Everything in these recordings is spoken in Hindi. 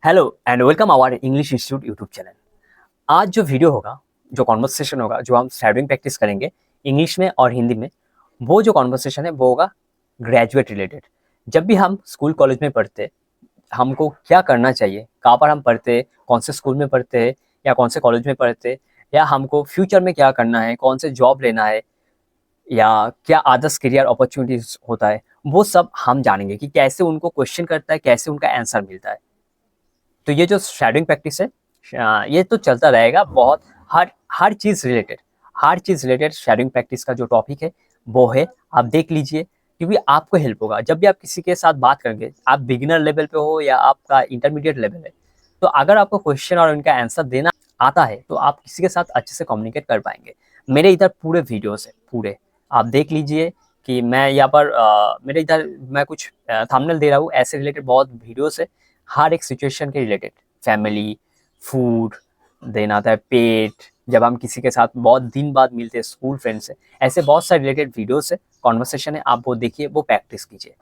Hello and welcome our English institute YouTube channel. आज जो वीडियो होगा, जो कॉन्वर्सेशन होगा, जो हम शैडोइंग प्रैक्टिस करेंगे इंग्लिश में और हिंदी में, वो जो कॉन्वर्सेशन है वो होगा ग्रेजुएट रिलेटेड। जब भी हम स्कूल कॉलेज में पढ़ते, हमको क्या करना चाहिए, कहाँ पर हम पढ़ते, कौन से स्कूल में पढ़ते हैं या कौन से कॉलेज में पढ़ते, या हमको फ्यूचर में क्या करना है, कौन से जॉब लेना है, या क्या अदर्स करियर अपॉर्चुनिटीज होता है, वो सब हम जानेंगे कि कैसे उनको क्वेश्चन करता है, कैसे उनका आंसर मिलता है। तो ये जो शैडोइंग प्रैक्टिस है, ये तो चलता रहेगा बहुत। हर चीज़ रिलेटेड शैडोइंग प्रैक्टिस का जो टॉपिक है वो है, आप देख लीजिए, क्योंकि आपको हेल्प होगा जब भी आप किसी के साथ बात करेंगे। आप बिगिनर लेवल पे हो या आपका इंटरमीडिएट लेवल है, तो अगर आपको क्वेश्चन और उनका आंसर देना आता है तो आप किसी के साथ अच्छे से कम्युनिकेट कर पाएंगे। मेरे इधर पूरे वीडियोस है, पूरे आप देख लीजिए कि मैं यहाँ पर मेरे इधर मैं कुछ थंबनेल दे रहा हूँ, ऐसे रिलेटेड बहुत वीडियोस है। हर एक सिचुएशन के रिलेटेड, फैमिली, फूड, देन आता है पेट, जब हम किसी के साथ बहुत दिन बाद मिलते हैं, स्कूल फ्रेंड से, ऐसे बहुत सारे रिलेटेड वीडियोस है, कॉन्वर्सेशन है, आप वो देखिए, वो प्रैक्टिस कीजिए।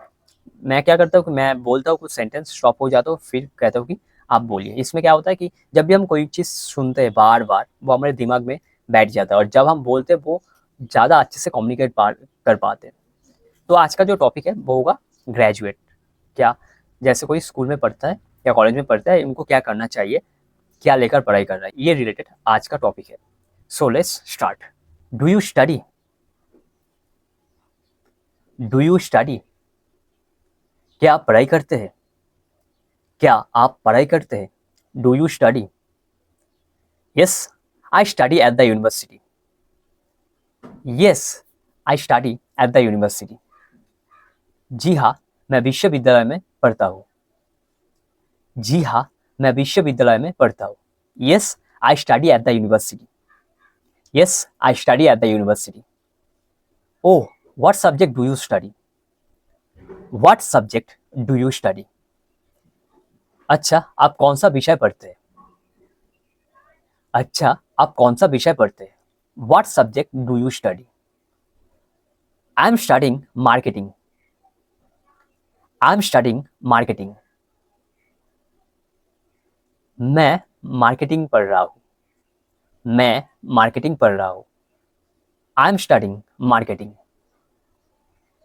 मैं क्या करता हूँ कि मैं बोलता हूँ कुछ सेंटेंस, स्टॉप हो जाता हूँ, फिर कहता हूँ कि आप बोलिए। इसमें क्या होता है कि जब भी हम कोई चीज़ सुनते हैं बार बार, वो हमारे दिमाग में बैठ जाता है, और जब हम बोलते हैं वो ज़्यादा अच्छे से कम्युनिकेट कर पाते हैं। तो आज का जो टॉपिक है वो होगा ग्रेजुएट। क्या, जैसे कोई स्कूल में पढ़ता है या कॉलेज में पढ़ता है, उनको क्या करना चाहिए, क्या लेकर पढ़ाई कर रहा है, ये रिलेटेड आज का टॉपिक है। So let's start. Do you study? Do you study? क्या आप पढ़ाई करते हैं? क्या आप पढ़ाई करते हैं? Do you study? Yes, I study at the university. Yes, I study at the university. जी हाँ, मैं विश्वविद्यालय में पढ़ता हूँ। जी हाँ, मैं विश्वविद्यालय में पढ़ता हूँ। Yes, I study at the university. Yes, I study at the university. Oh, what subject do you study? What subject do you study? अच्छा, आप कौन सा विषय पढ़ते हैं? अच्छा, आप कौन सा विषय पढ़ते हैं? What subject do you study? I am studying marketing. I am studying marketing. मैं मार्केटिंग पढ़ रहा हूँ। मैं मार्केटिंग पढ़ रहा हूँ। I am studying marketing.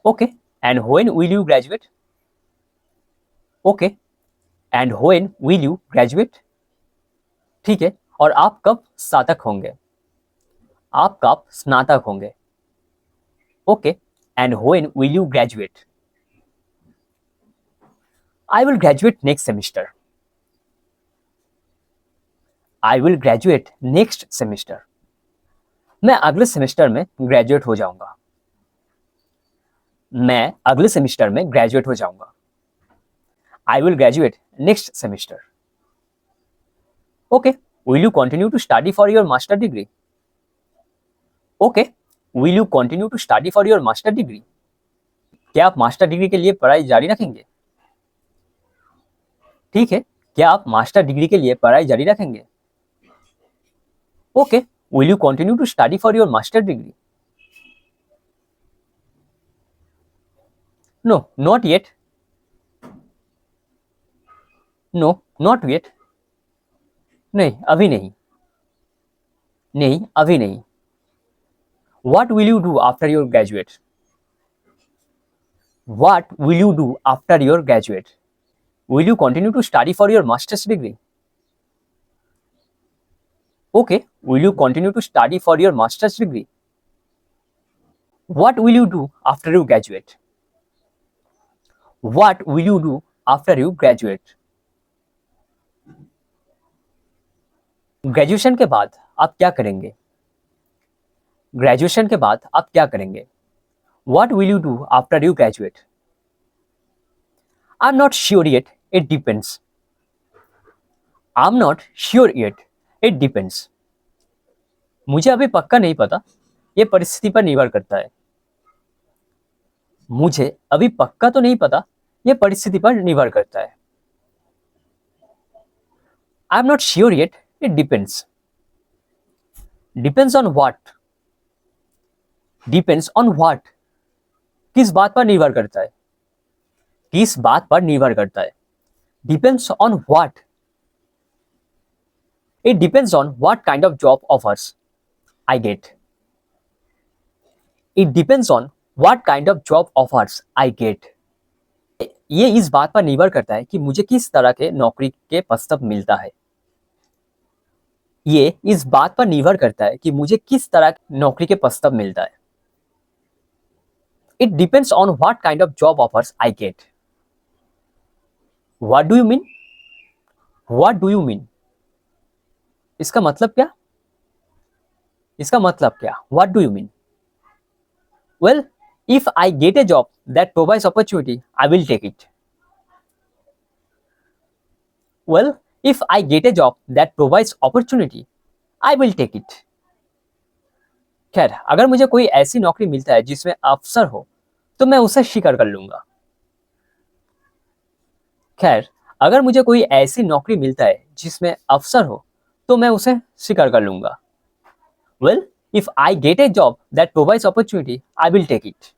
Okay, and when will you graduate? Okay, and when will you graduate? ठीक है, और आप कब स्नातक होंगे? आप कब स्नातक होंगे? Okay, and when will you graduate? I will graduate next semester. I will graduate next semester. मैं अगले सेमेस्टर में ग्रेजुएट हो जाऊंगा। मैं अगले सेमेस्टर में ग्रेजुएट हो जाऊंगा। I will graduate next semester. Okay, will you continue to study for your master degree? Okay, will you continue to study for your master degree? क्या आप मास्टर डिग्री के लिए पढ़ाई जारी रखेंगे? ठीक है, क्या आप मास्टर डिग्री के लिए पढ़ाई जारी रखेंगे? Okay, will you continue to study for your master degree? No, not yet. No, not yet. नहीं, अभी नहीं। नहीं, अभी नहीं। What will you do after your graduate? What will you do after your graduate? Will you continue to study for your master's degree? Okay, will you continue to study for your master's degree? What will you do after you graduate? What will you do after you graduate? Graduation के बाद आप क्या करेंगे? ग्रेजुएशन के बाद आप क्या करेंगे? What will you do after you graduate? I'm not sure yet. It depends. I'm not sure yet. It depends. मुझे अभी पक्का नहीं पता, ये परिस्थिति पर निर्भर करता है। मुझे अभी पक्का तो नहीं पता, ये परिस्थिति पर निर्भर करता है। I am not sure yet, it depends. Depends on what? Depends on what? किस बात पर निर्भर करता है? किस बात पर निर्भर करता है? Depends on what? It depends on what kind of job offers I get. It depends on what kind of job offers I get. ये इस बात पर निर्भर करता है कि मुझे किस तरह के नौकरी के प्रस्ताव मिलता है। ये इस बात पर निर्भर करता है कि मुझे किस तरह की नौकरी के प्रस्ताव मिलता है। It depends on what kind of job offers I get. What do you mean? What do you mean? इसका मतलब क्या? इसका मतलब क्या? What do you mean? Well, if I get a job that provides opportunity, I will take it. Well, if I get a job that provides opportunity, I will take it. खैर, अगर मुझे कोई ऐसी नौकरी मिलता है जिसमें अवसर हो, तो मैं उसे स्वीकार कर लूंगा। खैर, अगर मुझे कोई ऐसी नौकरी मिलता है जिसमें अवसर हो, तो मैं उसे स्वीकार कर लूंगा। Well, if I get a job that provides opportunity, I will take it.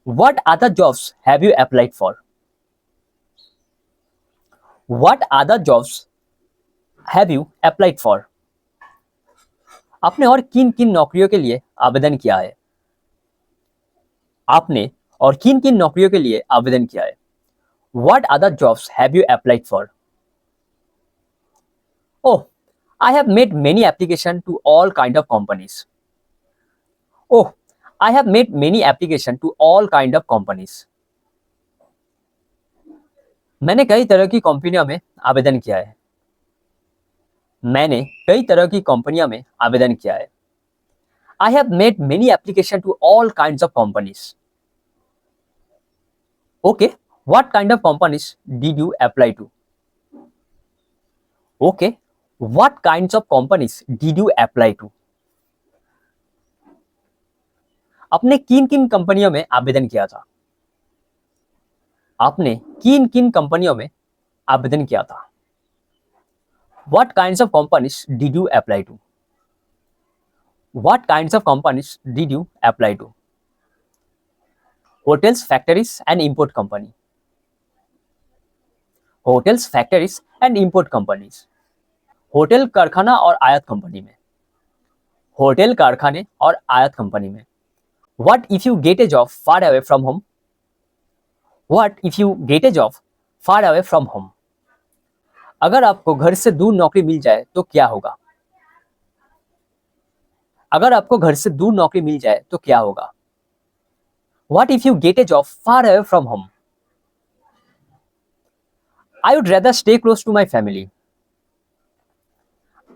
What other jobs have you applied for? What other jobs have you applied for? आपने और किन किन नौकरियों के लिए आवेदन किया है? आपने और किन किन नौकरियों के लिए आवेदन किया है? What other jobs have you applied for? Oh, I have made many applications to all kind of companies. Oh, I have made many applications to all kind of companies. मैंने कई तरह की कंपनियों में आवेदन किया है। मैंने कई तरह की कंपनियों में आवेदन किया है। I have made many applications to all kinds of companies. Okay, what kind of companies did you apply to? Okay, what kinds of companies did you apply to? आपने किन किन कंपनियों में आवेदन किया था? आपने किन किन कंपनियों में आवेदन किया था? What kinds of companies did you apply to? What kinds of companies did you apply to? Hotels, factories and import company. Hotels, factories and import companies. Hotel कारखाना और आयात कंपनी में। होटल कारखाने और आयात कंपनी में। What if you get a job far away from home? What if you get a job far away from home? अगर आपको घर से दूर नौकरी मिल जाए तो क्या होगा? अगर आपको घर से दूर नौकरी मिल जाए तो क्या होगा? What if you get a job far away from home? I would rather stay close to my family.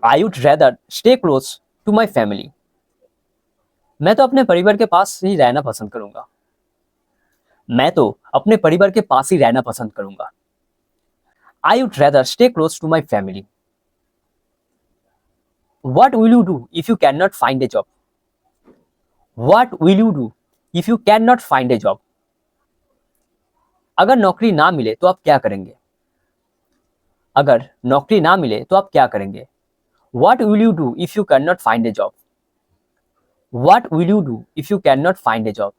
I would rather stay close to my family. मैं तो अपने परिवार के पास ही रहना पसंद करूंगा। मैं तो अपने परिवार के पास ही रहना पसंद करूंगा। I would rather stay close to my family. What will you do if you cannot find a job? What will you do if you cannot find a job? अगर नौकरी ना मिले तो आप क्या करेंगे? अगर नौकरी ना मिले तो आप क्या करेंगे? What will you do if you cannot find a job? What will you do if you cannot find a job?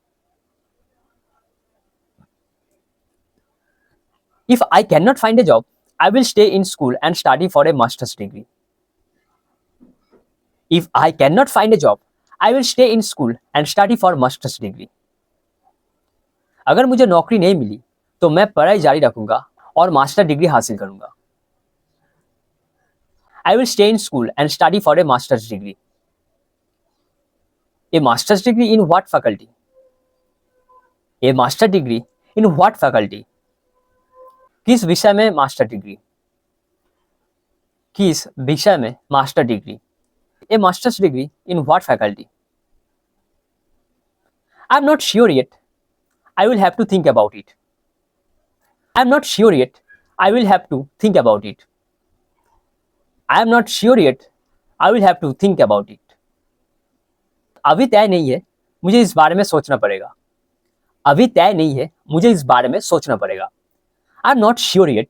If I cannot find a job, I will stay in school and study for a master's degree. If I cannot find a job, I will stay in school and study for master's degree. अगर मुझे नौकरी नहीं मिली तो मैं पढ़ाई जारी रखूंगा और मास्टर डिग्री हासिल करूंगा। I will stay in school and study for a master's degree. A master's degree in what faculty? A master degree in what faculty? किस विषय में मास्टर डिग्री? किस विषय में master degree? A master's degree in what faculty? I'm not sure yet. I will have to think about it. I'm not sure yet. I will have to think about it. I'm not sure yet. I will have to think about it. अभी तय नहीं है, मुझे इस बारे में सोचना पड़ेगा। अभी तय नहीं है, मुझे इस बारे में सोचना पड़ेगा। I'm not sure yet.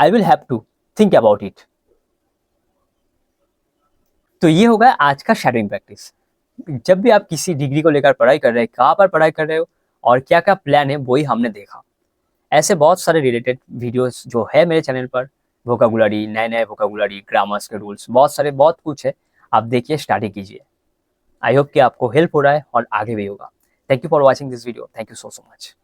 I will have to think about it. तो ये हो गया आज का शैडोइंग प्रैक्टिस। जब भी आप किसी डिग्री को लेकर पढ़ाई कर रहे हैं, कहाँ पर पढ़ाई कर रहे हो और क्या-क्या प्लान है, वही हमने देखा। ऐसे बहुत सारे रिलेटेड वीडियोस जो है मेरे चैनल पर, वोकाबुलरी, नए नए वोकाबुलरी, ग्रामर्स के रूल्स, बहुत सारे बहुत कुछ है। आप देखिए, स्टडी कीजिए। आई होप कि आपको हेल्प हो रहा है और आगे भी होगा। Thank you for watching this video. Thank you so much.